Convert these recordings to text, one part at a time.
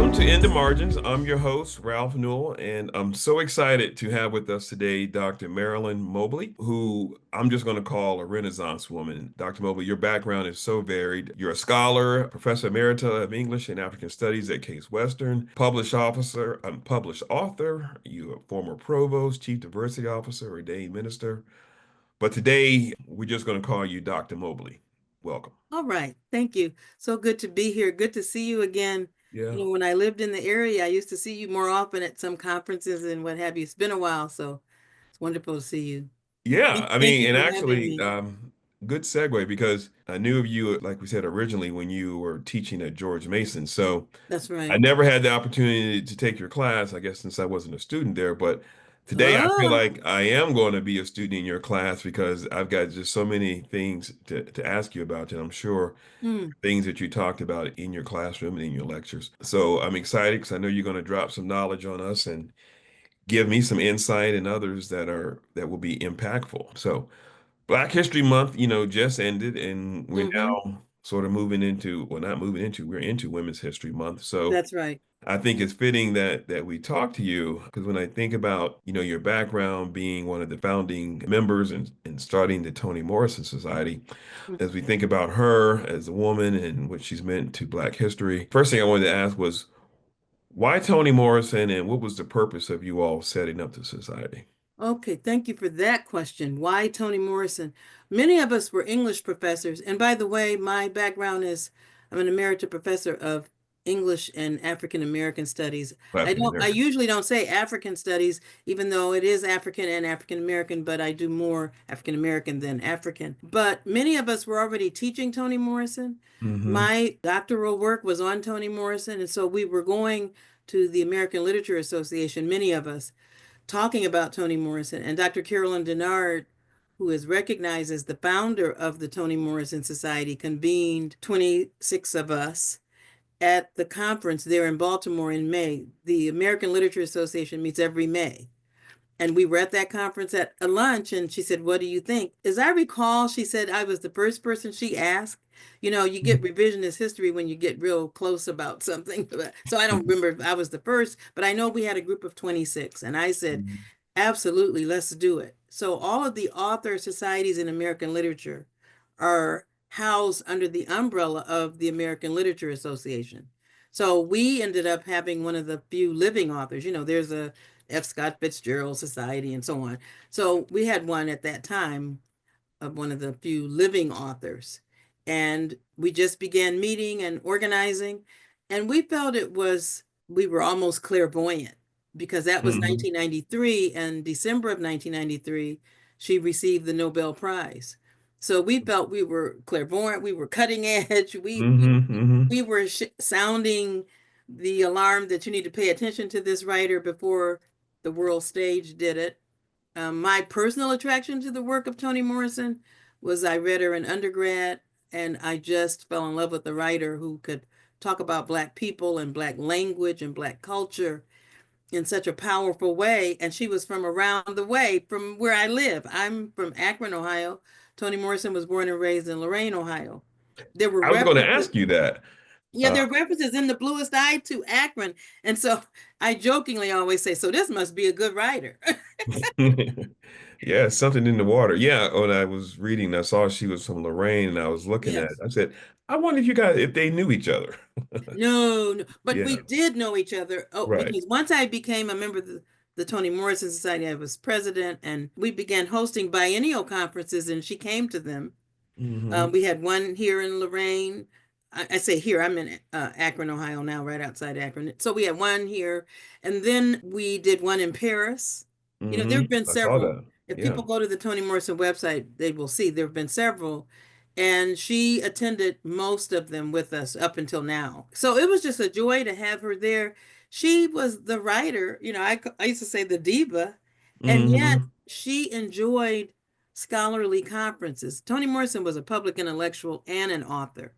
Welcome to In the Margins. I'm your host, Ralph Newell, and I'm so excited to have with us today Dr. Marilyn Mobley, who I'm just going to call a Renaissance woman. Dr. Mobley, your background is so varied. You're a scholar, professor emerita of English and African Studies at Case Western, published author. You're a former provost, chief diversity officer, ordained minister. But today, we're just going to call you Dr. Mobley. Welcome. All right. Thank you. So good to be here. Good to see you again. Yeah. When I lived in the area, I used to see you more often at some conferences and what have you. It's been a while, so it's wonderful to see you. Yeah, I Thank mean, you and for having actually, me. good segue because I knew of you, like we said originally, when you were teaching at George Mason. So That's I right. never had the opportunity to take your class, I guess, since I wasn't a student there. But today I feel Oh, like I am going to be a student in your class because I've got just so many things to ask you about, and I'm sure hmm. things that you talked about in your classroom and in your lectures. So I'm excited because I know you're going to drop some knowledge on us and give me some insight and others that will be impactful. So Black History Month, just ended, and we're Mm-hmm. now sort of moving into, well, not moving into, we're into Women's History Month. So That's right. I think it's fitting that we talk to you because when I think about, your background being one of the founding members and starting the Toni Morrison Society, as we think about her as a woman and what she's meant to Black history, first thing I wanted to ask was why Toni Morrison and what was the purpose of you all setting up the society? Okay, thank you for that question. Why Toni Morrison? Many of us were English professors. And by the way, my background is I'm an emerita professor of English and African American studies. African I American. usually don't say African studies, even though it is African and African American, but I do more African American than African. But many of us were already teaching Toni Morrison. Mm-hmm. My doctoral work was on Toni Morrison, and so we were going to the American Literature Association, many of us talking about Toni Morrison. And Dr. Carolyn Denard, who is recognized as the founder of the Toni Morrison Society, convened 26 of us at the conference there in Baltimore in May. The American Literature Association meets every May. And we were at that conference at a lunch, and she said, "What do you think?" As I recall, she said I was the first person she asked. You get revisionist history when you get real close about something. So I don't remember if I was the first, but I know we had a group of 26. And I said, absolutely, let's do it. So all of the author societies in American literature are housed under the umbrella of the American Literature Association. So we ended up having one of the few living authors. There's a F. Scott Fitzgerald Society and so on. So we had one at that time of one of the few living authors. And we just began meeting and organizing. And we felt we were almost clairvoyant because that was Mm-hmm. 1993. And December of 1993, she received the Nobel Prize. So we felt we were clairvoyant, we were cutting edge, Mm-hmm. Mm-hmm. we were sounding the alarm that you need to pay attention to this writer before the world stage did it. My personal attraction to the work of Toni Morrison was I read her in undergrad, and I just fell in love with the writer who could talk about Black people and Black language and Black culture in such a powerful way. And she was from around the way from where I live. I'm from Akron, Ohio. Toni Morrison was born and raised in Lorain, Ohio. There were I was going to references. ask you that. Yeah, Uh, there are references in the bluest eye to Akron. And so I jokingly always say, so this must be a good writer. yeah, something in the water. Yeah, when I was reading, I saw she was from Lorraine, and I was looking at it. Yes. I said, I wonder if they knew each other. No, no, but we Yeah, did know each other. Oh, right. because once I became a member of the Toni Morrison Society, I was president, and we began hosting biennial conferences, and she came to them. Hmm. We had one here in Lorraine. I say here, I'm in Akron, Ohio now, right outside Akron. So we had one here, and then we did one in Paris. There Hmm. have been I saw several. that. If Yeah. people go to the Toni Morrison website, they will see there have been several. And she attended most of them with us up until now. So it was just a joy to have her there. She was the writer, I used to say the diva, and yet Hmm. she enjoyed scholarly conferences. Toni Morrison was a public intellectual and an author.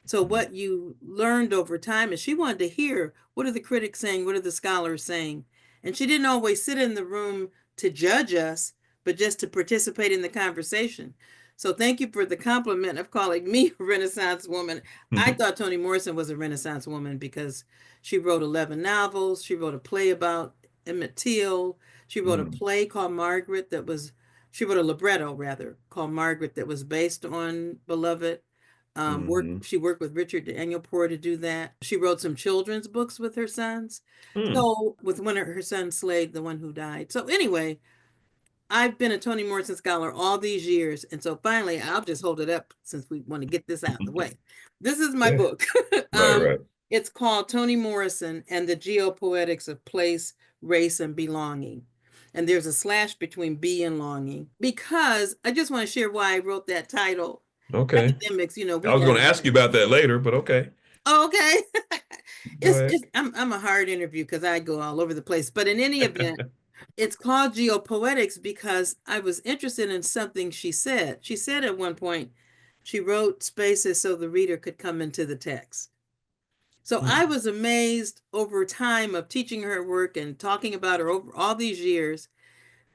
So what you learned over time is she wanted to hear, what are the critics saying? What are the scholars saying? And she didn't always sit in the room to judge us, but just to participate in the conversation. So thank you for the compliment of calling me a Renaissance woman. I thought Toni Morrison was a Renaissance woman because she wrote 11 novels. She wrote a play about Emmett Till. She wrote a Mm, play called Margaret she wrote a libretto rather called Margaret that was based on Beloved. mhm, She worked with Richard Daniel Poor to do that. She wrote some children's books with her sons. mm. So with one of her sons, Slade, the one who died. So anyway, I've been a Toni Morrison scholar all these years, and so finally, I'll just hold it up since we want to get this out of the way. This is my Yeah. book. Right, right. It's called Toni Morrison and the Geo-Poetics of Place, Race, and Belonging. And there's a slash between be and longing because I just want to share why I wrote that title. Okay. Academics, I we was going to have. ask you about that later, but okay. Oh, okay. Go ahead. I'm a hard interview because I go all over the place. But in any event, it's called Geo-Poetics because I was interested in something she said. She said at one point, she wrote spaces so the reader could come into the text. So I Mm, was amazed over time of teaching her work and talking about her over all these years.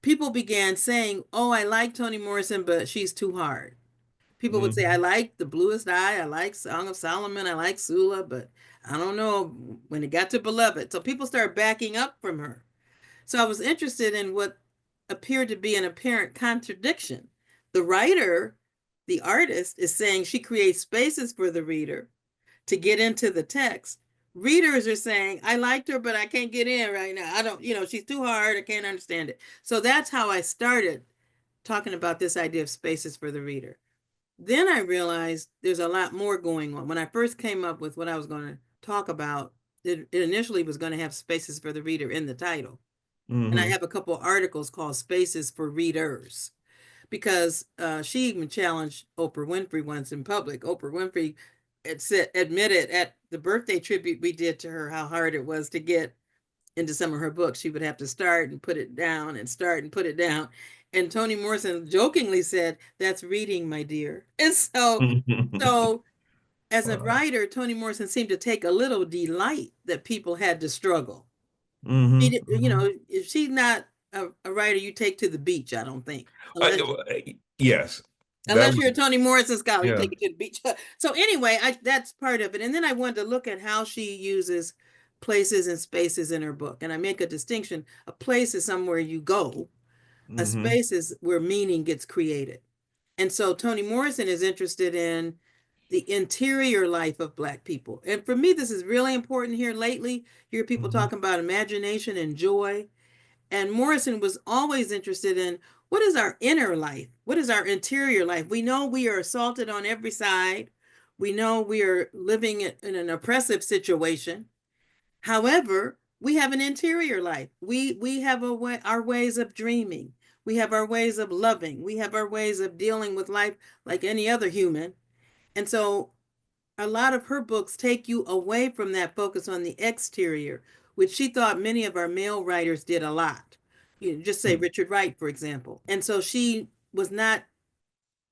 People began saying, "Oh, I like Toni Morrison, but she's too hard." People would say, "I mhm, like The Bluest Eye, I like Song of Solomon, I like Sula, but I don't know when it got to Beloved." So people started backing up from her. So I was interested in what appeared to be an apparent contradiction. The writer, the artist, is saying she creates spaces for the reader to get into the text. Readers are saying, I liked her, but I can't get in right now. I don't, she's too hard. I can't understand it. So that's how I started talking about this idea of spaces for the reader. Then I realized there's a lot more going on. When I first came up with what I was going to talk about, it initially was going to have spaces for the reader in the title. And I mhm, have a couple of articles called Spaces for Readers because she even challenged Oprah Winfrey once in public. Oprah Winfrey admitted at the birthday tribute we did to her how hard it was to get into some of her books. She would have to start and put it down and start and put it down. And Toni Morrison jokingly said, "That's reading, my dear." And so as a Wow. writer, Toni Morrison seemed to take a little delight that people had to struggle. Mhm, mhm. If she's not a writer you take to the beach, I don't think, Yes, that unless you're a would, Toni Morrison scholar, you yeah. take it to the beach. So anyway, that's part of it. And then I wanted to look at how she uses places and spaces in her book. And I make a distinction. A place is somewhere you go. A Mhm, space is where meaning gets created. And so Toni Morrison is interested in the interior life of Black people. And for me, this is really important here lately. You hear people mhm, talking about imagination and joy. And Morrison was always interested in what is our inner life? What is our interior life? We know we are assaulted on every side. We know we are living in an oppressive situation. However, we have an interior life. We have our ways of dreaming. We have our ways of loving. We have our ways of dealing with life like any other human. And so a lot of her books take you away from that focus on the exterior, which she thought many of our male writers did a lot. Just say mm, Richard Wright, for example. And so she was not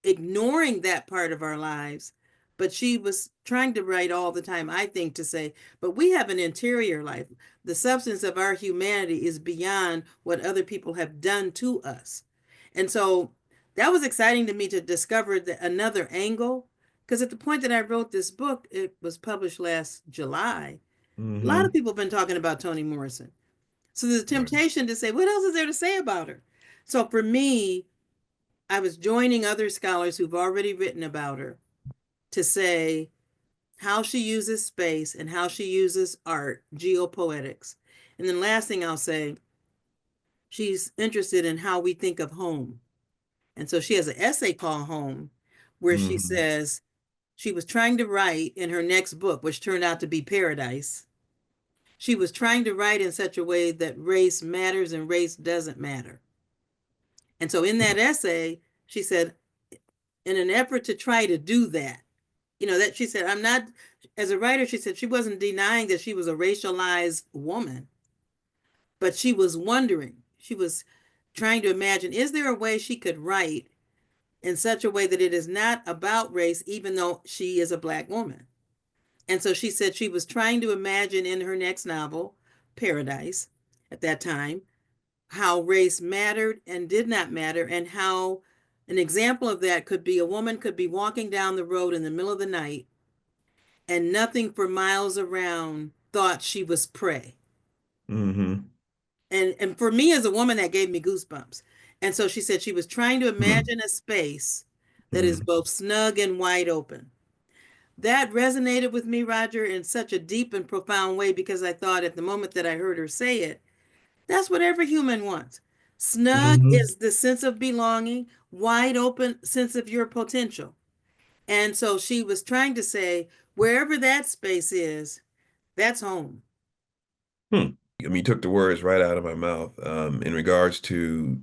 ignoring that part of our lives, but she was trying to write all the time, I think, to say, but we have an interior life. The substance of our humanity is beyond what other people have done to us. And so that was exciting to me to discover another angle. Because at the point that I wrote this book, it was published last July. A lot of mhm. people have been talking about Toni Morrison. So there's a Right. temptation to say, what else is there to say about her? So for me, I was joining other scholars who've already written about her to say how she uses space and how she uses art, geopoetics. And then last thing I'll say, she's interested in how we think of home. And so she has an essay called Home, where she Mhm, says she was trying to write in her next book, which turned out to be Paradise. She was trying to write in such a way that race matters and race doesn't matter. And so in that essay, she said, in an effort to try to do that, that she said, I'm not, as a writer, she said she wasn't denying that she was a racialized woman, but she was wondering, she was trying to imagine, is there a way she could write in such a way that it is not about race, even though she is a Black woman? And so she said she was trying to imagine in her next novel, Paradise, at that time, how race mattered and did not matter, and how An example of that could be a woman could be walking down the road in the middle of the night and nothing for miles around thought she was prey. Mm-hmm. And for me as a woman, that gave me goosebumps. And so she said she was trying to Mm-hmm. imagine a space that is both snug and wide open. That resonated with me, Roger, in such a deep and profound way because I thought at the moment that I heard her say it, that's what every human wants. Snug Mm-hmm. is the sense of belonging, wide open sense of your potential. And so she was trying to say, wherever that space is, that's home. Hmm. I mean, you took the words right out of my mouth. In regards to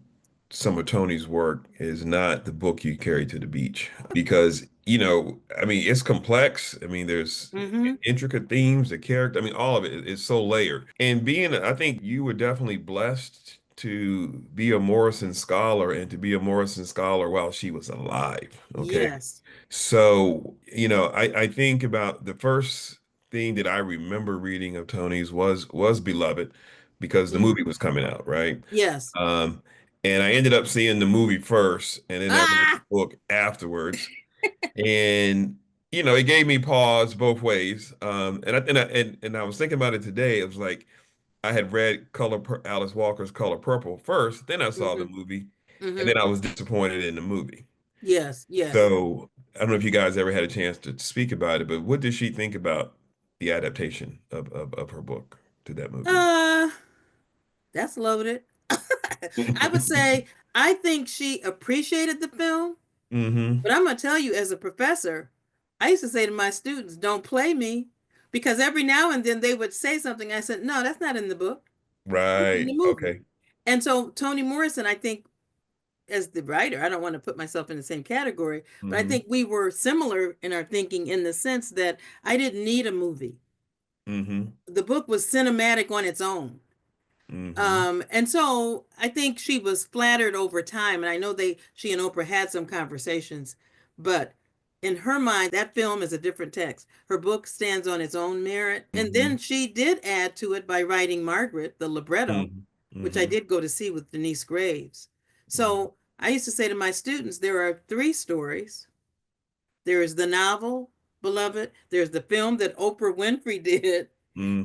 some of Tony's work, is not the book you carry to the beach because, I mean, it's complex. I mean, there's Mm-hmm. intricate themes, the character. I mean, all of it is so layered. And I think you were definitely blessed to be a Morrison scholar and to be a Morrison scholar while she was alive. Okay. Yes. So, I think about the first thing that I remember reading of Tony's was Beloved because the Mm-hmm. movie was coming out, right? Yes. Um, and I ended up seeing the movie first, and then I read the Ah! book afterwards. And it gave me pause both ways. And I was thinking about it today. It was like I had read Alice Walker's Color Purple first, then I saw the Mm-hmm. movie, and Mm-hmm. then I was disappointed in the movie. Yes. Yes. So I don't know if you guys ever had a chance to speak about it, but what did she think about the adaptation of her book to that movie? Uh, that's loaded. I would say I think she appreciated the film, Mm-hmm. but I'm gonna tell you, as a professor, I used to say to my students, "Don't play me," because every now and then they would say something. I said, "No, that's not in the book. It's in Right. the movie." Okay. And so Toni Morrison, I think, as the writer, I don't want to put myself in the same category, but I Mm-hmm. think we were similar in our thinking in the sense that I didn't need a movie. Mm-hmm. The book was cinematic on its own. Mm-hmm. And so I think she was flattered over time. And I know she and Oprah had some conversations, but in her mind, that film is a different text. Her book stands on its own merit. And Mm-hmm. then she did add to it by writing Margaret, the libretto, Mm-hmm. which I Mm-hmm. did go to see with Denise Graves. So I used to say to my students, there are three stories. There is the novel, Beloved. There's the film that Oprah Winfrey did.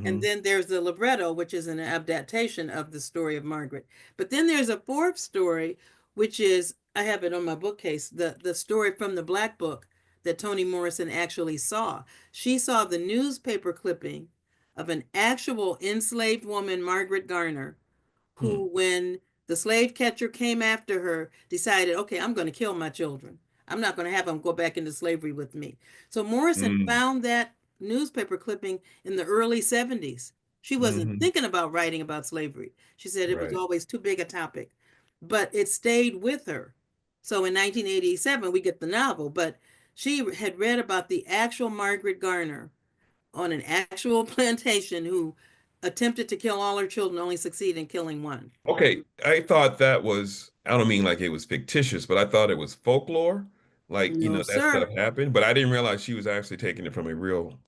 And Mm-hmm. then there's the libretto, which is an adaptation of the story of Margaret. But then there's a fourth story, which is, I have it on my bookcase, the story from the Black Book that Toni Morrison actually saw. She saw the newspaper clipping of an actual enslaved woman, Margaret Garner, Mm-hmm. who, when the slave catcher came after her, decided, okay, I'm going to kill my children. I'm not going to have them go back into slavery with me. So Morrison found that newspaper clipping in the early 70s. She wasn't Mm-hmm. thinking about writing about slavery. She said it was Right. always too big a topic, but it stayed with her. So in 1987, we get the novel, but she had read about the actual Margaret Garner on an actual plantation who attempted to kill all her children, only succeeded in killing one. Okay. I thought that was, I don't mean like it was fictitious, but I thought it was folklore. Like, No, that stuff sir. happened, but I didn't realize she was actually taking it from a real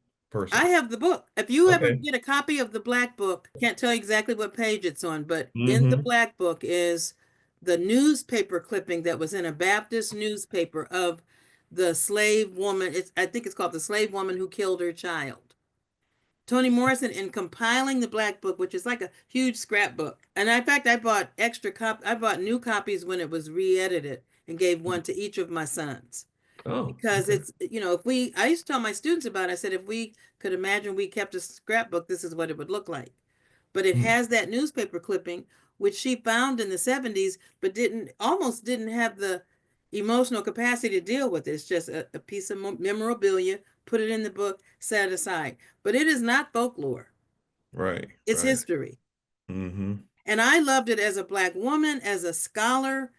I person. have the book. If you ever Okay. get a copy of the Black Book, I can't tell you exactly what page it's on, but in the Mm-hmm. Black Book is the newspaper clipping that was in a Baptist newspaper of the slave woman. I think it's called The Slave Woman Who Killed Her Child. Toni Morrison, in compiling the Black Book, which is like a huge scrapbook. And in fact, I bought new copies when it was re-edited and gave one to each of my sons. Oh, Because okay. it's, if I used to tell my students about it, I said, if we could imagine we kept a scrapbook, this is what it would look like. But it Hmm. has that newspaper clipping, which she found in the 70s, but almost didn't have the emotional capacity to deal with it. It's just a piece of memorabilia, put it in the book, set it aside. But it is not folklore, Right, it's right. history. Mm-hmm. And I loved it as a Black woman, as a scholar,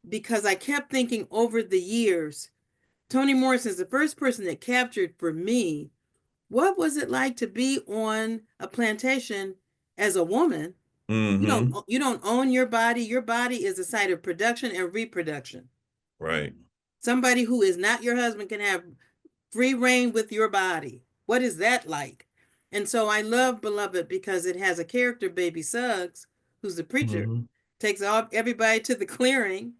because I kept thinking over the years, Toni Morrison is the first person that captured for me what was it like to be on a plantation as a woman. Mm-hmm. You don't own your body. Your body is a site of production and reproduction. Right. Somebody who is not your husband can have free reign with your body. What is that like? And so I love Beloved because it has a character, Baby Suggs, who's the preacher, Mm-hmm. takes everybody to the clearing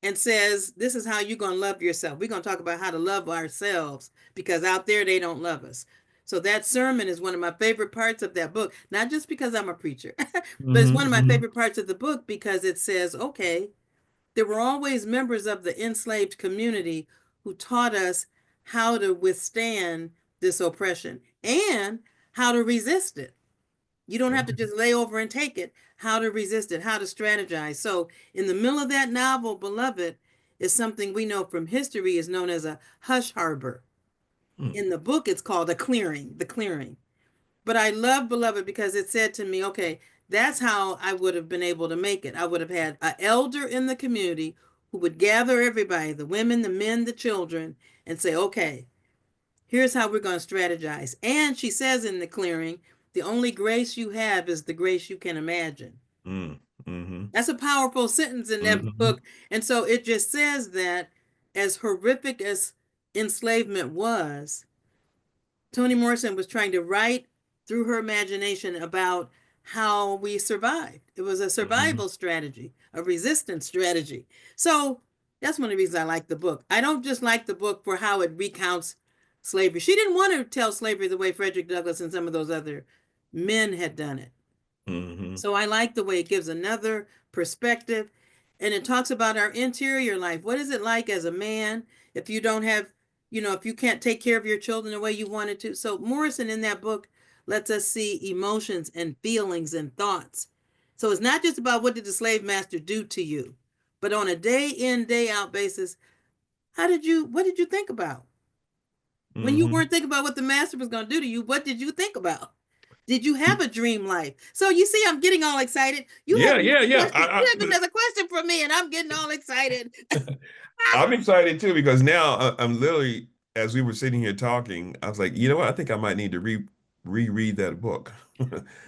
and says, this is how you're going to love yourself. We're going to talk about how to love ourselves because out there they don't love us. So that sermon is one of my favorite parts of that book, not just because I'm a preacher, but it's one Hmm. of my Hmm. favorite parts of the book because it says, okay, there were always members of the enslaved community who taught us how to withstand this oppression and how to resist it. You don't have to Okay. just lay over and take it, how to resist it, how to strategize. So, in the middle of that novel, Beloved, is something we know from history is known as a hush harbor. Hmm. In the book, it's called a clearing, the clearing. But I love Beloved because it said to me, okay, that's how I would have been able to make it. I would have had an elder in the community who would gather everybody, the women, the men, the children, and say, okay, here's how we're going to strategize. And she says in the clearing, the only grace you have is the grace you can imagine. Mm. Hmm. That's a powerful sentence in that Hmm. book. And so it just says that as horrific as enslavement was, Toni Morrison was trying to write through her imagination about how we survived. It was a Hmm. survival strategy, a resistance strategy. So that's one of the reasons I like the book. I don't just like the book for how it recounts slavery. She didn't want to tell slavery the way Frederick Douglass and some of those other men had done it. Hmm. So I like the way it gives another perspective and it talks about our interior life. What is it like as a man if you don't have, if you can't take care of your children the way you wanted to? So Morrison in that book lets us see emotions and feelings and thoughts. So it's not just about what did the slave master do to you, but on a day in, day out basis, what did you think about? When you Hmm. weren't thinking about what the master was going to do to you, what did you think about? Did you have a dream life? So you see, I'm getting all excited. You have Yeah, yeah, another yeah. question. You have another question for me, and I'm getting all excited. I'm excited too because now I'm literally, as we were sitting here talking, I was like, you know what? I think I might need to reread that book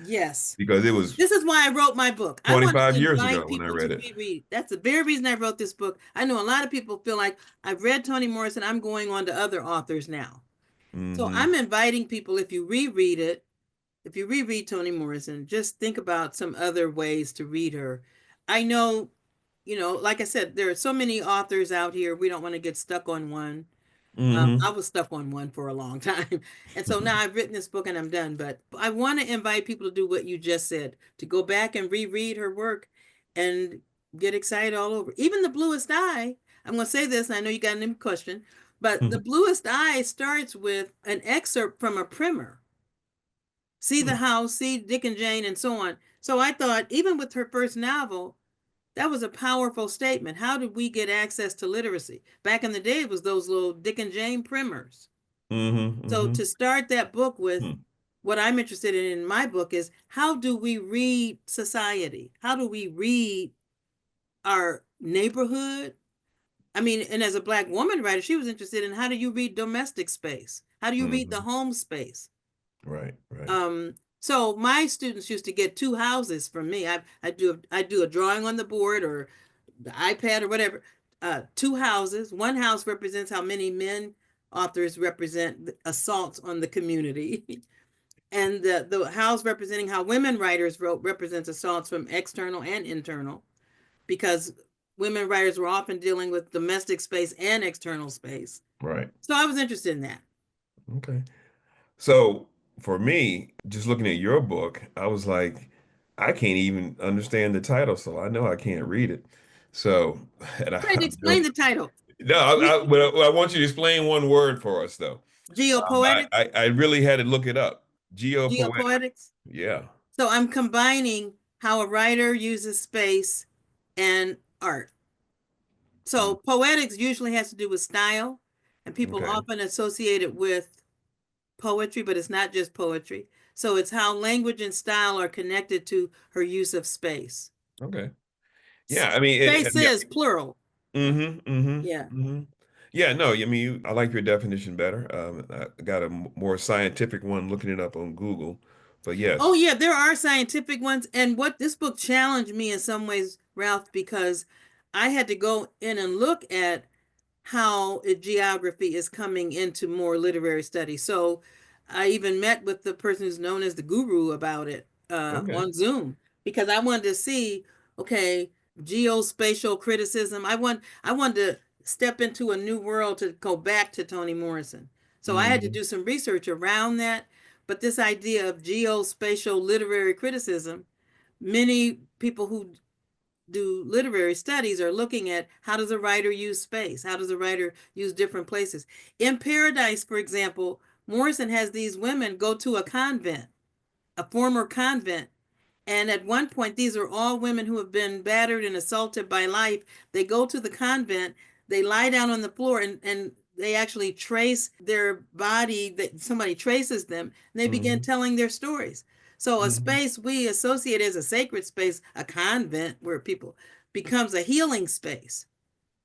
Yes. because it was This is why I wrote my book. I want to 25 years invite ago when I people to read it. reread. That's the very reason I wrote this book. I know a lot of people feel like I've read Toni Morrison. I'm going on to other authors now. So Hmm. I'm inviting people, if you reread it, if you reread Toni Morrison, just think about some other ways to read her. I know, like I said, there are so many authors out here. We don't want to get stuck on one. I Hmm. was stuck on one for a long time. And so now I've written this book and I'm done. But I want to invite people to do what you just said, to go back and reread her work and get excited all over. Even The Bluest Eye, I'm going to say this, and I know you got a question, but The Bluest Eye starts with an excerpt from a primer. See the house, see Dick and Jane, and so on. So I thought, even with her first novel, that was a powerful statement. How did we get access to literacy? Back in the day, it was those little Dick and Jane primers. Hmm. So Hmm. to start that book with, Hmm. what I'm interested in my book is how do we read society? How do we read our neighborhood? I mean, and as a Black woman writer, she was interested in how do you read domestic space? How do you read the Hmm. home space? Right, right, So my students used to get two houses from me. I do a drawing on the board or the iPad or whatever. Two houses. One house represents how many men authors represent assaults on the community, and the house representing how women writers wrote represents assaults from external and internal, because women writers were often dealing with domestic space and external space. right. So I was interested in that. Okay. So for me, just looking at your book, I was like, I can't even understand the title, so I know I can't read it. So, and Trying to I'm explain the title. no, but I want you to explain one word for us, though. Geopoetics, I really had to look it up. Geopoetic. geopoetics. Yeah. So I'm combining how a writer uses space and art. Mm. So poetics usually has to do with style, and people Okay. often associate it with poetry, but it's not just poetry. So it's how language and style are connected to her use of space. Okay. Yeah. I mean, Space yeah. is plural. Mm-hmm. Yeah. Mm-hmm. Mm-hmm. Yeah. No. I mean, I like your definition better. I got a more scientific one looking it up on Google, but Oh, yes. yeah, there are scientific ones. And what this book challenged me in some ways, Ralph, because I had to go in and look at how geography is coming into more literary study. So I even met with the person who's known as the guru about it Okay. on Zoom because I wanted to see, okay, geospatial criticism. I wanted to step into a new world to go back to Toni Morrison. So I had to Mm-hmm. do some research around that. But this idea of geospatial literary criticism, many people who do literary studies are looking at how does a writer use space? How does a writer use different places? In Paradise, for example, Morrison has these women go to a convent, a former convent. And at one point, these are all women who have been battered and assaulted by life. They go to the convent, they lie down on the floor, and they actually trace their body, that somebody traces them, and they begin Mm-hmm. telling their stories. So a Mm-hmm. space we associate as a sacred space, a convent where people becomes a healing space.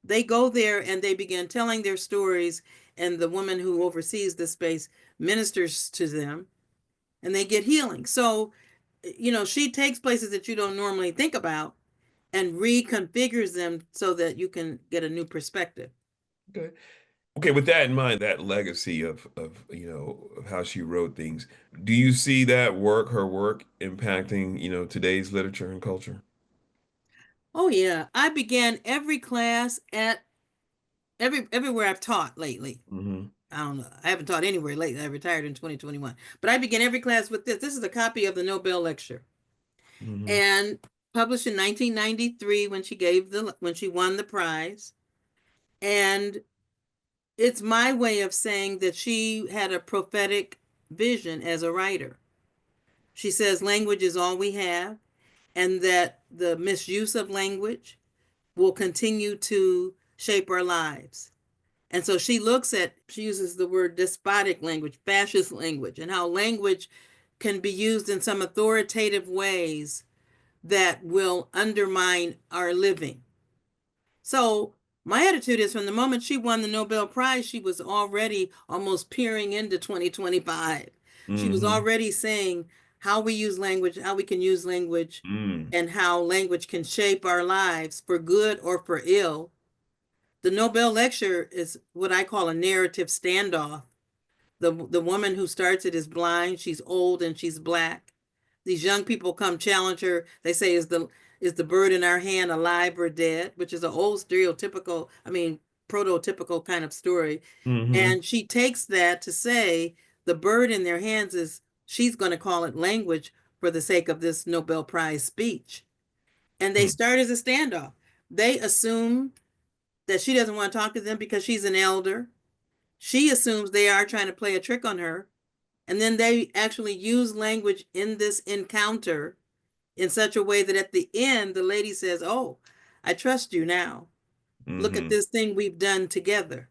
They go there and they begin telling their stories, and the woman who oversees the space ministers to them and they get healing. So, she takes places that you don't normally think about and reconfigures them so that you can get a new perspective. Okay. Okay, with that in mind, that legacy of of how she wrote things, do you see that work, her work, impacting, today's literature and culture? Oh yeah, I began every class at everywhere I've taught lately. Mm-hmm. I don't know. I haven't taught anywhere lately. I retired in 2021. But I began every class with this. This is a copy of the Nobel lecture Mm-hmm. and published in 1993 when she won the prize. And it's my way of saying that she had a prophetic vision as a writer. She says language is all we have, and that the misuse of language will continue to shape our lives. And so she uses the word despotic language, fascist language, and how language can be used in some authoritative ways that will undermine our living. So my attitude is from the moment she won the Nobel Prize, she was already almost peering into 2025. She was Mm-hmm. already saying how we use language, how we can use language, Mm. and how language can shape our lives for good or for ill. The Nobel lecture is what I call a narrative standoff. The woman who starts it is blind, she's old, and she's black. These young people come challenge her. They say, is the bird in our hand alive or dead? Which is an old stereotypical, I mean, prototypical kind of story. Mm-hmm. And she takes that to say the bird in their hands is, she's going to call it language for the sake of this Nobel Prize speech. And they Mm. start as a standoff. They assume that she doesn't want to talk to them because she's an elder. She assumes they are trying to play a trick on her. And then they actually use language in this encounter in such a way that at the end, the lady says, "Oh, I trust you now. Look at Mm-hmm. this thing we've done together."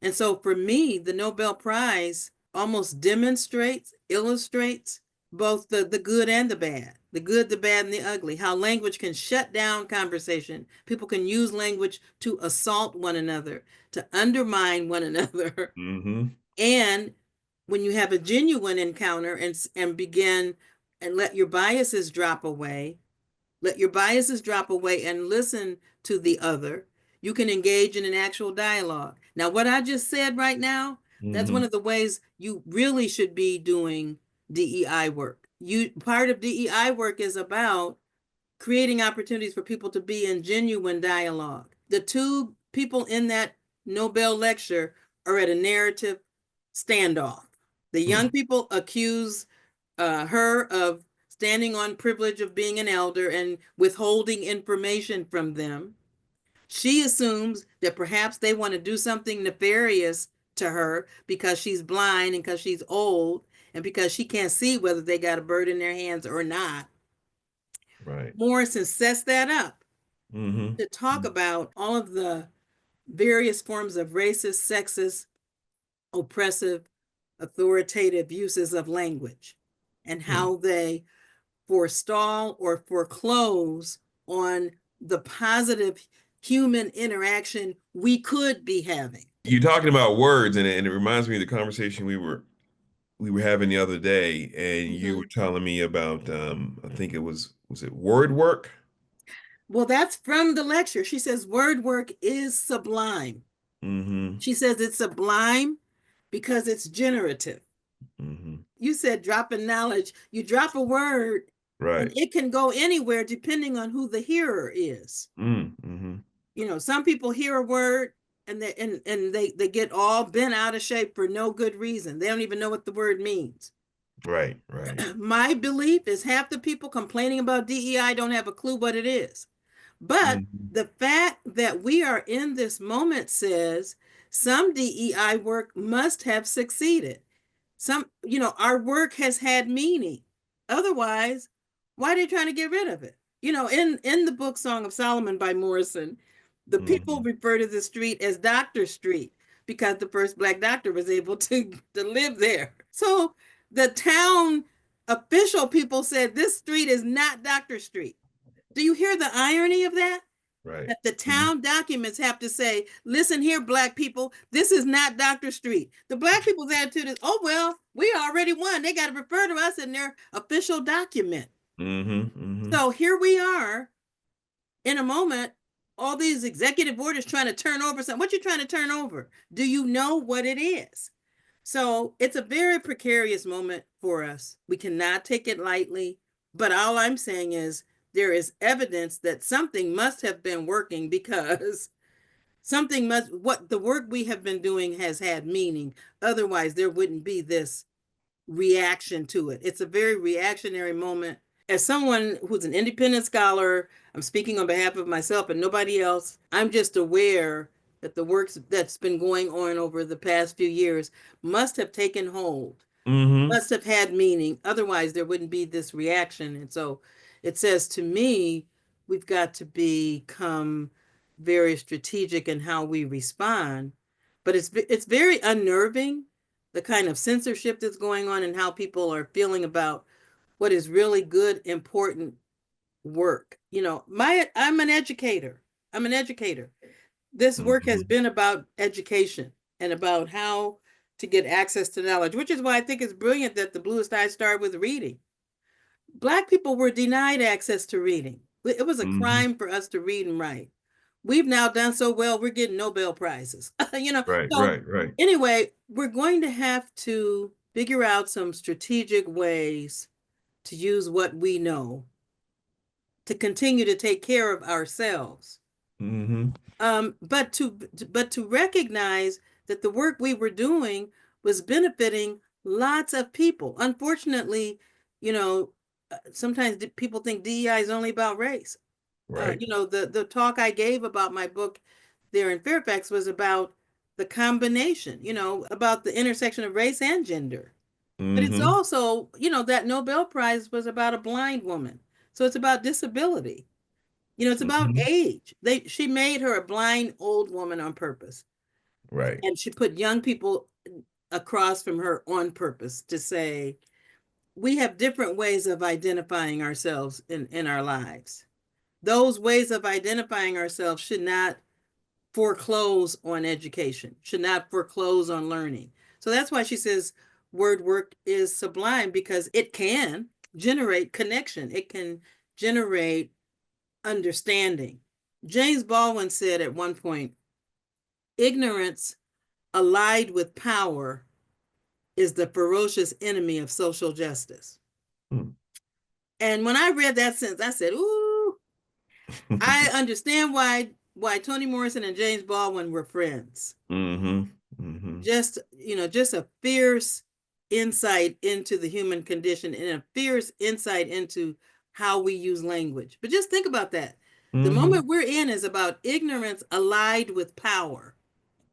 And so for me, the Nobel Prize almost demonstrates, illustrates both the good and the bad, the good, the bad, and the ugly, how language can shut down conversation. People can use language to assault one another, to undermine one another. Mm-hmm. And when you have a genuine encounter and begin and let your biases drop away and listen to the other, you can engage in an actual dialogue. Now, what I just said right now, that's Mm-hmm. one of the ways you really should be doing DEI work. Part of DEI work is about creating opportunities for people to be in genuine dialogue. The two people in that Nobel lecture are at a narrative standoff. The young Mm. people accuse her of standing on privilege of being an elder and withholding information from them. She assumes that perhaps they want to do something nefarious to her because she's blind and because she's old and because she can't see whether they got a bird in their hands or not. Right. Morrison sets that up Mm-hmm. to talk about all of the various forms of racist, sexist, oppressive, authoritative uses of language and Mm. how they forestall or foreclose on the positive human interaction we could be having. You're talking about words, and it reminds me of the conversation we were having the other day, and you were Mhm. telling me about I think it was it word work? Well, that's from the lecture. She says word work is sublime. Mm-hmm. She says it's sublime because it's generative. Mm-hmm. You said dropping knowledge. You drop a word And Right. it can go anywhere depending on who the hearer is. Mm-hmm. Some people hear a word and they get all bent out of shape for no good reason. They don't even know what the word means. Right. Right. My belief is half the people complaining about DEI don't have a clue what it is. But Mm-hmm. the fact that we are in this moment says some DEI work must have succeeded. Our work has had meaning. Otherwise, why are they trying to get rid of it? In the book Song of Solomon by Morrison, the people Mm-hmm. refer to the street as Doctor Street because the first Black doctor was able to live there. So the town official people said this street is not Doctor Street. Do you hear the irony of that? Right. That the Mm-hmm. town documents have to say, listen here, Black people, this is not Dr. Street. The Black people's attitude is, oh, well, we already won. They got to refer to us in their official document. Mm-hmm. Mm-hmm. So here we are in a moment, all these executive orders trying to turn over something. What you trying to turn over? Do you know what it is? So it's a very precarious moment for us. We cannot take it lightly. But all I'm saying is there is evidence that something must have been working because what the work we have been doing has had meaning. Otherwise, there wouldn't be this reaction to it. It's a very reactionary moment. As someone who's an independent scholar, I'm speaking on behalf of myself and nobody else. I'm just aware that the work that's been going on over the past few years must have taken hold, Mm-hmm. must have had meaning. Otherwise, there wouldn't be this reaction. And so it says to me, we've got to become very strategic in how we respond. But it's very unnerving, the kind of censorship that's going on and how people are feeling about what is really good, important work. I'm an educator. I'm an educator. This work has Mm-hmm. been about education and about how to get access to knowledge, which is why I think it's brilliant that the Bluest Eye started with reading. Black people were denied access to reading. It was a Mm-hmm. crime for us to read and write. We've now done so well, we're getting Nobel Prizes. Right. So Right. Right. anyway, we're going to have to figure out some strategic ways to use what we know to continue to take care of ourselves. Mm-hmm. But to recognize that the work we were doing was benefiting lots of people. Unfortunately, sometimes people think DEI is only about race. Right. The talk I gave about my book there in Fairfax was about the combination, about the intersection of race and gender. But it's Mm-hmm. also, that Nobel Prize was about a blind woman. So it's about disability. It's about Mm-hmm. age. She made her a blind old woman on purpose. Right. And she put young people across from her on purpose to say, we have different ways of identifying ourselves in our lives. Those ways of identifying ourselves should not foreclose on education, should not foreclose on learning. So that's why she says word work is sublime because it can generate connection, it can generate understanding. James Baldwin said at one point, ignorance allied with power is the ferocious enemy of social justice. Mm. And when I read that sentence, I said, ooh, I understand why Toni Morrison and James Baldwin were friends. Mm-hmm. Mm-hmm. Just a fierce insight into the human condition and a fierce insight into how we use language. But just think about that. The Mm-hmm. moment we're in is about ignorance allied with power,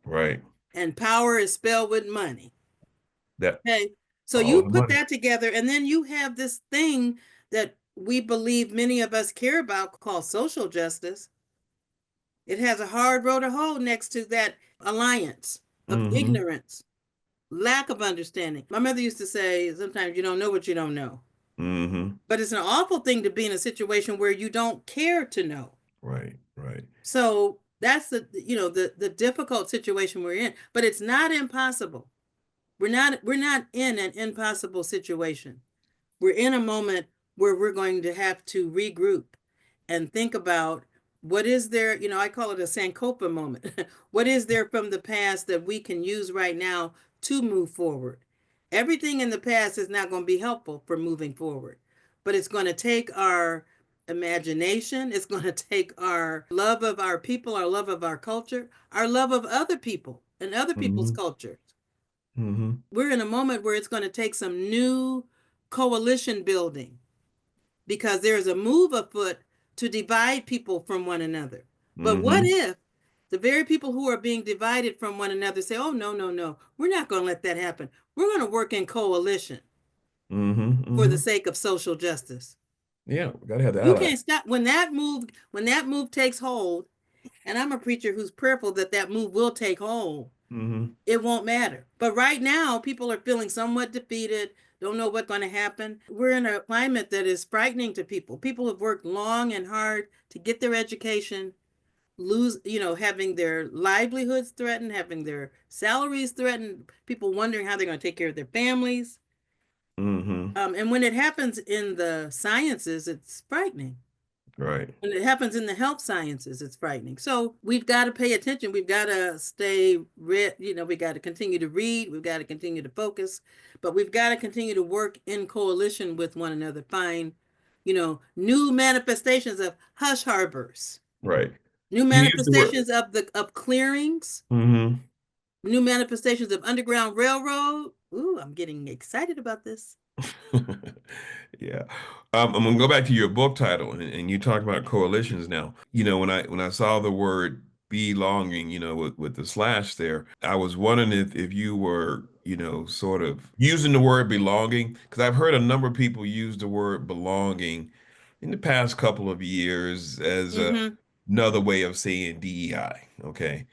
Right. and power is spelled with money. That Okay. So all you the put money. that together, and then you have this thing that we believe many of us care about called social justice. It has a hard road to hoe next to that alliance of Mm-hmm. ignorance, lack of understanding. My mother used to say, sometimes you don't know what you don't know. Mm-hmm. But it's an awful thing to be in a situation where you don't care to know. Right. Right. So that's the difficult situation we're in. But it's not impossible. We're not in an impossible situation. We're in a moment where we're going to have to regroup and think about what is there, I call it a Sankofa moment. What is there from the past that we can use right now to move forward? Everything in the past is not going to be helpful for moving forward. but it's going to take our imagination. It's going to take our love of our people, our love of our culture, our love of other people and other people's Hmm. cultures. Hmm. We're in a moment where it's going to take some new coalition building because there's a move afoot to divide people from one another. But what Hmm. if the very people who are being divided from one another say, oh, no, no, no, we're not going to let that happen. We're going to work in coalition Hmm. for the Hmm. sake of social justice. Yeah, we gotta have the You allies. can't stop when that move takes hold, and I'm a preacher who's prayerful that that move will take hold. Hmm. It won't matter. But right now, people are feeling somewhat defeated, don't know what's going to happen. We're in a climate that is frightening to people. People have worked long and hard to get their education, having their livelihoods threatened, having their salaries threatened, people wondering how they're going to take care of their families. Hmm. And when it happens in the sciences, it's frightening. Right. When it happens in the health sciences, it's frightening. So we've got to pay attention. We've got to stay read, we got to continue to read, we've got to continue to focus, but we've got to continue to work in coalition with one another, find, new manifestations of hush harbors, Right. new You use the word. manifestations of clearings, Hmm. new manifestations of underground railroad. Ooh, I'm getting excited about this. Yeah. I'm gonna go back to your book title, and you talk about coalitions now. When I saw the word belonging, with the slash there, I was wondering if you were, sort of using the word belonging, because I've heard a number of people use the word belonging in the past couple of years as Mm-hmm. another way of saying DEI, okay?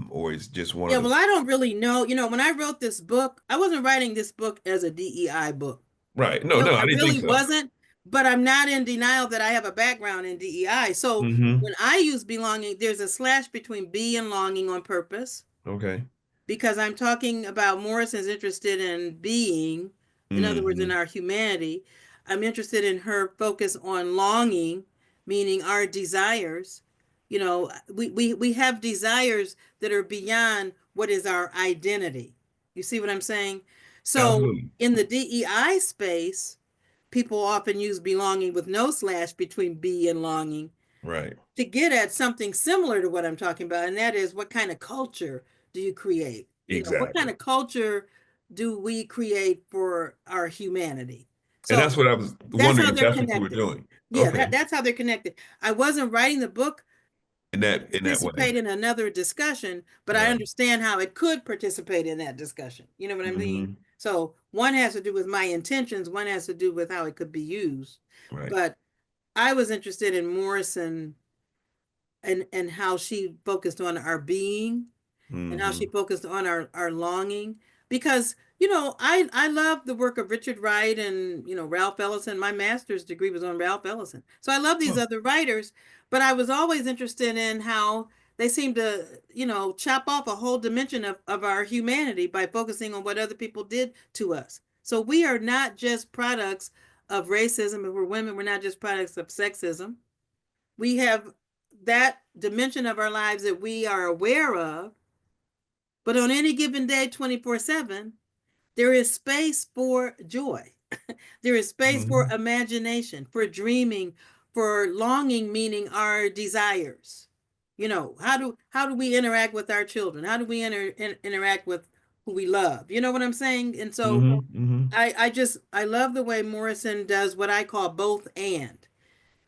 Or it's just one Yeah, of the well, I don't really know. When I wrote this book, I wasn't writing this book as a DEI book. right. No, no, I I didn't think really so. wasn't, but I'm not in denial that I have a background in DEI. So Hmm. when I use belonging, there's a slash between be and longing on purpose Okay. because I'm talking about Morrison's interested in being, in other words, in Hmm. our humanity. I'm interested in her focus on longing, meaning our desires. We have desires that are beyond what is our identity. You see what I'm saying? So Absolutely. in the DEI space, people often use belonging with no slash between be and longing Right. to get at something similar to what I'm talking about, and that is what kind of culture do you create? What kind Exactly. of culture do we create for our humanity? And that's So what I was that's wondering how if they're that's what you were connected. doing. Yeah, Okay. that's how they're connected. I wasn't writing the book to In that way. participate in another discussion, but I Right. understand how it could participate in that discussion. You know what I mean? Hmm. So one has to do with my intentions, one has to do with how it could be used. Right. But I was interested in Morrison and how she focused on our being and how she Hmm. focused on our longing because I love the work of Richard Wright and Ralph Ellison. My master's degree was on Ralph Ellison, so I love these Oh. other writers, but I was always interested in how they seem to chop off a whole dimension of our humanity by focusing on what other people did to us. So we are not just products of racism. If we're women, we're not just products of sexism. We have that dimension of our lives that we are aware of, but on any given day, 24/7, there is space for joy. There is space for Hmm. imagination, for dreaming, for longing, meaning our desires. How do we interact with our children? How do we interact with who we love? You know what I'm saying? And so Hmm. Hmm. I love the way Morrison does what I call both and.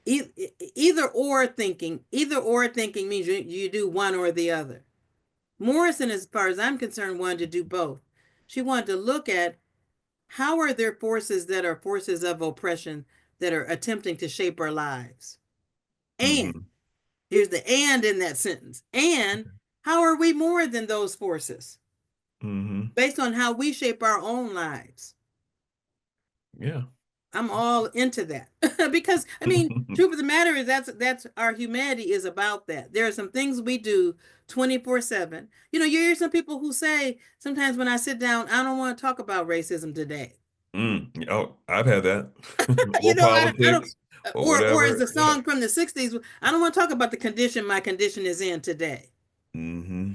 E- either or thinking means you do one or the other. Morrison, as far as I'm concerned, wanted to do both. She wanted to look at how are there forces that are forces of oppression that are attempting to shape our lives. And Hmm. here's the and in that sentence. And how are we more than those forces Hmm. based on how we shape our own lives? Yeah. I'm all into that because I mean, truth of the matter is that's our humanity is about that. There are some things we do 24/7. You hear some people who say sometimes when I sit down, I don't want to talk about racism today. Oh, I've had that. You Or know, I don't politics or or as the whatever. Yeah. song from the 60s, I don't want to talk about the condition my condition is in today. Hmm.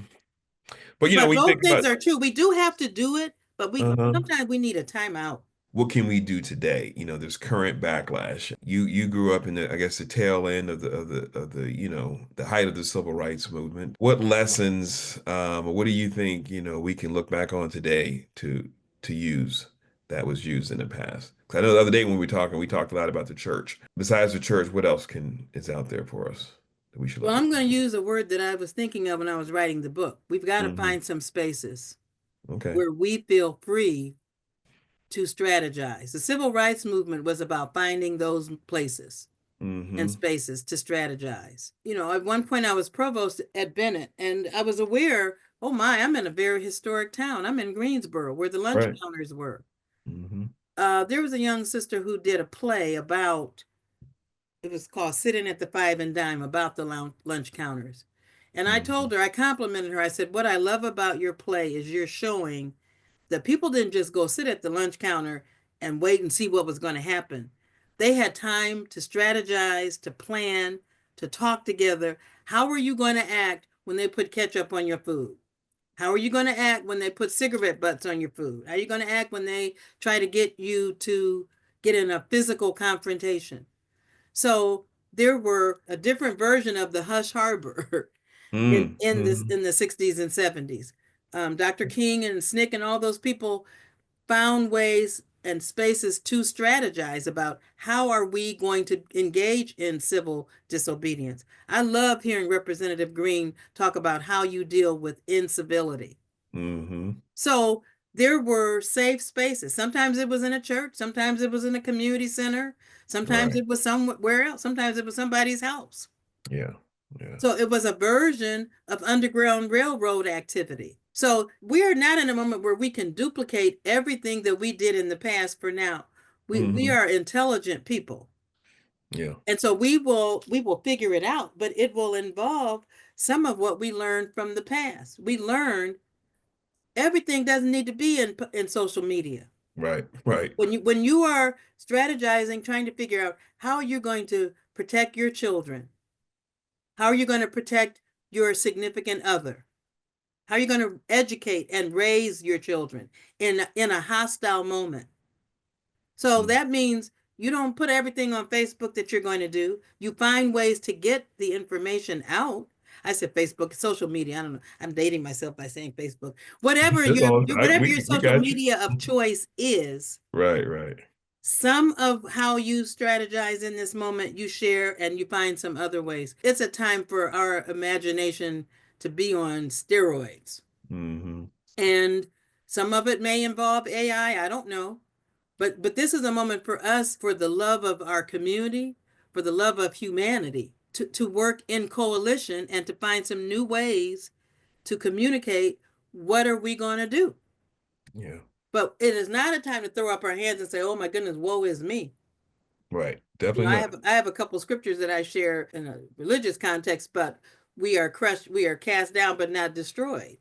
But But we both think things about are true. We do have to do it, but we uh-huh. sometimes we need a timeout. what can we do today? There's current backlash. You grew up in the, I guess, the tail end of the the height of the civil rights movement. What lessons, or what do you think, we can look back on today to use that was used in the past? 'Cause I know the other day when we talked a lot about the church. Besides the church, what else can is out there for us that we should Well, look at? I'm going to use a word that I was thinking of when I was writing the book. We've got to Hmm. find some spaces Okay. where we feel free to strategize. The civil rights movement was about finding those places and Hmm. spaces to strategize. At one point I was provost at Bennett, and I was aware, oh my, I'm in a very historic town. I'm in Greensboro, where the lunch Right. counters were. Hmm. There was a young sister who did a play about, it was called Sitting at the Five and Dime, about the lunch counters. And I Hmm. told her, I complimented her. I said, what I love about your play is you're showing that people didn't just go sit at the lunch counter and wait and see what was going to happen. They had time to strategize, to plan, to talk together. How are you going to act when they put ketchup on your food? How are you going to act when they put cigarette butts on your food? How are you going to act when they try to get you to get in a physical confrontation? So there were a different version of the hush harbor in this Mm-hmm. in the 60s and 70s. Dr. King and Snick and all those people found ways and spaces to strategize about how are we going to engage in civil disobedience. I love hearing Representative Green talk about how you deal with incivility. Hmm. So there were safe spaces. Sometimes it was in a church, sometimes it was in a community center, sometimes Right. it was somewhere else, sometimes it was somebody's house. Yeah. Yeah. So it was a version of Underground Railroad activity. So we are not in a moment where we can duplicate everything that we did in the past for now. We Hmm. are intelligent people. Yeah. And so we will figure it out, but it will involve some of what we learned from the past. We learned everything doesn't need to be in social media. Right. Right. When you are strategizing, trying to figure out how you're going to protect your children, how are you going to protect your significant other? How are you going to educate and raise your children in a hostile moment? So Mm. that means you don't put everything on Facebook that you're going to do. You find ways to get the information out. I said Facebook, social media. I don't know. I'm dating myself by saying Facebook. Whatever That's your all. whatever your We social got you. media of choice is, Right. Right. some of how you strategize in this moment, you share and you find some other ways. It's a time for our imagination to be on steroids. Hmm. And some of it may involve AI, I don't know. But this is a moment for us, for the love of our community, for the love of humanity, to work in coalition and to find some new ways to communicate what are we going to do. Yeah. But it is not a time to throw up our hands and say, "Oh my goodness, woe is me." Right. You know, Definitely I not. have I have a couple scriptures that I share in a religious context, but we are crushed, we are cast down, but not destroyed.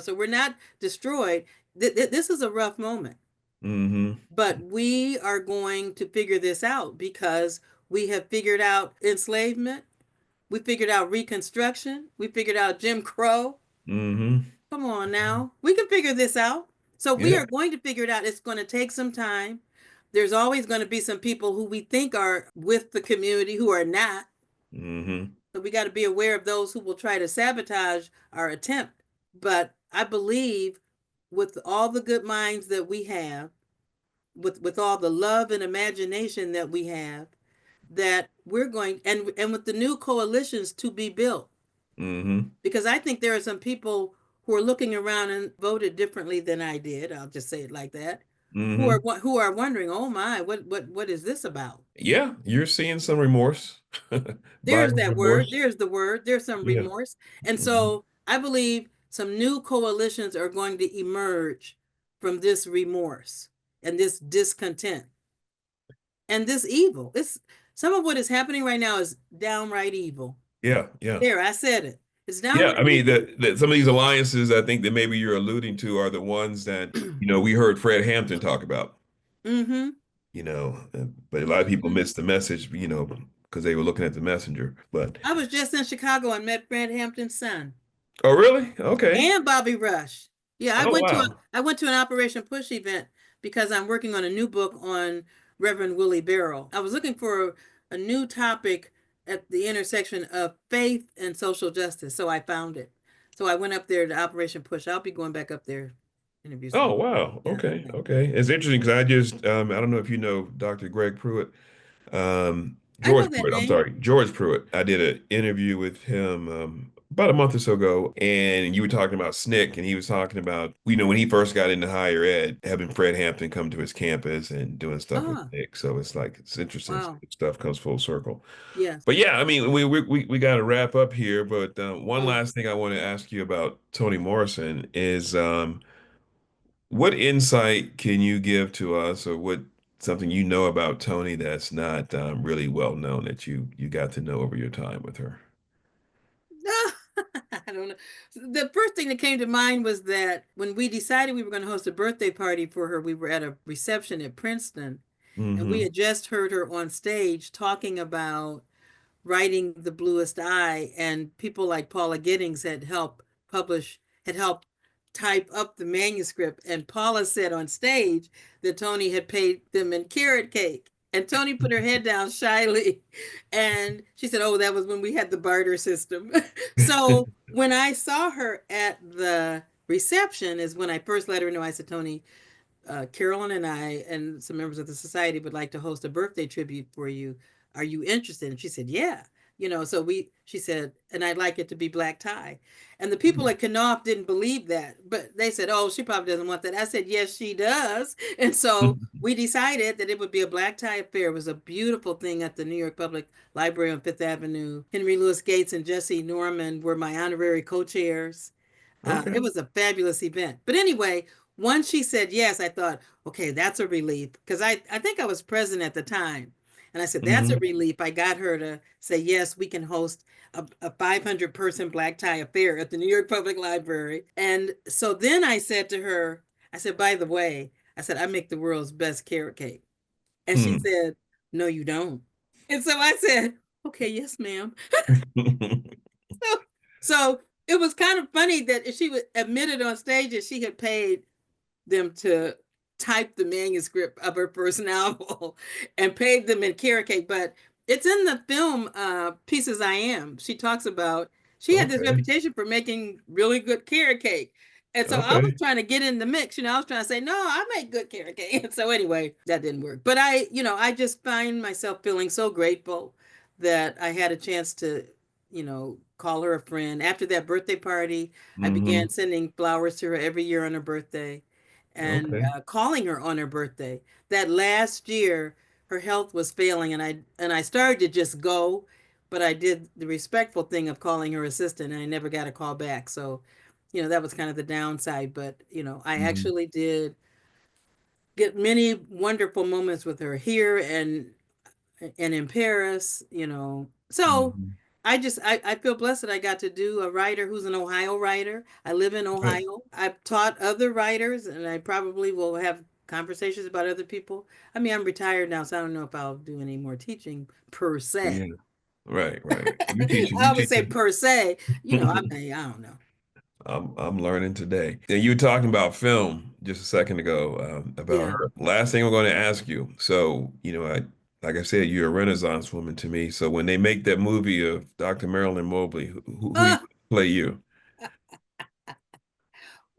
So we're not destroyed. This is a rough moment, Hmm. but we are going to figure this out because we have figured out enslavement, we figured out Reconstruction, we figured out Jim Crow. Hmm. Come on now. We can figure this out. So we Yeah. are going to figure it out. It's going to take some time. There's always going to be some people who we think are with the community who are not. Hmm. So we got to be aware of those who will try to sabotage our attempt. But I believe with all the good minds that we have, with all the love and imagination that we have, that we're going, and with the new coalitions to be built, Hmm. because I think there are some people who are looking around and voted differently than I did. I'll just say it like that. Hmm. Who are wondering, oh my, what is this about? Yeah. You're seeing some remorse. There's Buyer's that word. remorse. There's the word. There's some Yeah. remorse, and Hmm. so I believe some new coalitions are going to emerge from this remorse and this discontent and this evil. It's some of what is happening right now is downright evil. Yeah. Yeah. There, I said it. It's Yeah, I downright mean evil. some of these alliances I think that maybe you're alluding to are the ones that, we heard Fred Hampton talk about, Mm-hmm. but a lot of people Mm-hmm. missed the message, because they were looking at the messenger. But I was just in Chicago and met Fred Hampton's son oh, really? Okay. and Bobby Rush. Yeah, Oh, wow. I went to an Operation Push event because I'm working on a new book on Reverend Willie Barrow. I was looking for a new topic at the intersection of faith and social justice, so I found it. So I went up there to Operation Push. I'll be going back up there to interview some. Oh, wow. Yeah, Okay. yeah. Okay. It's interesting because I don't know if you know Dr. Greg Pruitt. I know George that Pruitt, I'm name. sorry, George Pruitt. I did an interview with him about a month or so ago, and you were talking about SNCC, and he was talking about, when he first got into higher ed, having Fred Hampton come to his campus and doing stuff with Ah, SNCC. So it's like, it's interesting. wow. Stuff comes full circle. Yes. But yeah, I mean, we got to wrap up here. But one Oh, last thing I want to ask you about Toni Morrison is what insight can you give to us, or what something you know about Toni that's not really well known that you got to know over your time with her? I don't know. The first thing that came to mind was that when we decided we were going to host a birthday party for her, we were at a reception at Princeton, and we Hmm. had just heard her on stage talking about writing The Bluest Eye, and people like Paula Giddings had helped type up the manuscript. And Paula said on stage that Toni had paid them in carrot cake. And Toni put her head down shyly and she said, "Oh, that was when we had the barter system." So when I saw her at the reception, is when I first let her know. I said, "Toni, Carolyn and I and some members of the society would like to host a birthday tribute for you. Are you interested?" And she said, "Yeah." So she said, "And I'd like it to be black tie." And the people at Knopf didn't believe that, but they said, "Oh, she probably doesn't want that." I said, "Yes, she does." And so we decided that it would be a black tie affair. It was a beautiful thing at the New York Public Library on Fifth Avenue. Henry Louis Gates and Jesse Norman were my honorary co-chairs. It Okay. was a fabulous event. But anyway, once she said yes, I thought, okay, that's a relief. Because I think I was present at the time. And I said, that's a Hmm. relief. I got her to say, yes, we can host a 500-person black tie affair at the New York Public Library. And so then I said to her, I said, by the way, I said, I make the world's best carrot cake. And she Hmm. said, no, you don't. And so I said, okay, yes, ma'am. So, so it was kind of funny that she would admitted on stage that she had paid them to type the manuscript of her first novel and paid them in carrot cake. But it's in the film Pieces I Am. She talks about she had this Okay. reputation for making really good carrot cake. And so I was Okay. trying to get in the mix, I was trying to say, no, I make good carrot cake. And so anyway, that didn't work. But I just find myself feeling so grateful that I had a chance to, call her a friend. After that birthday party, I began Hmm. sending flowers to her every year on her birthday and Okay. calling her on her birthday. That last year, her health was failing, and I started to just go, but I did the respectful thing of calling her assistant, and I never got a call back. So, that was kind of the downside. But I Hmm. actually did get many wonderful moments with her here and in Paris. So Hmm. I feel blessed that I got to do a writer who's an Ohio writer. I live in Right. Ohio. I've taught other writers and I probably will have conversations about other people. I mean, I'm retired now, so I don't know if I'll do any more teaching per se. Yeah. Right. Right. You teaching. I You always say teaching. per se, I don't know. I'm learning today. And you were talking about film just a second ago about Yeah. her. Last thing I'm going to ask you. So, like I said, you're a Renaissance woman to me. So when they make that movie of Dr. Marilyn Mobley, who you Ah, play you?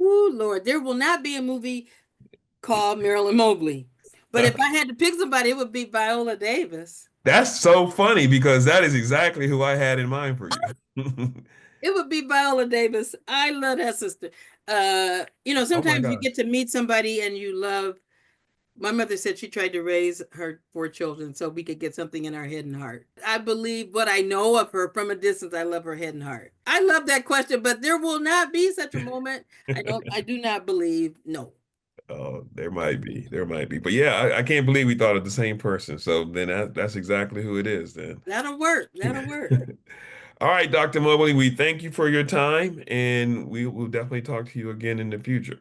oh Lord, there will not be a movie called Marilyn Mobley. But if I had to pick somebody, it would be Viola Davis. That's so funny because that is exactly who I had in mind for you. It would be Viola Davis. I love that sister. Oh my Sometimes you gosh. get to meet somebody and you love. My mother said she tried to raise her four children so we could get something in our head and heart. I believe what I know of her from a distance. I love her head and heart. I love that question, but there will not be such a moment. I do not believe. No, Oh, there might be. There might be. But yeah, I can't believe we thought of the same person. So then that's exactly who it is then. that'll work. That'll work. All right, Dr. Mobley, we thank you for your time and we will definitely talk to you again in the future.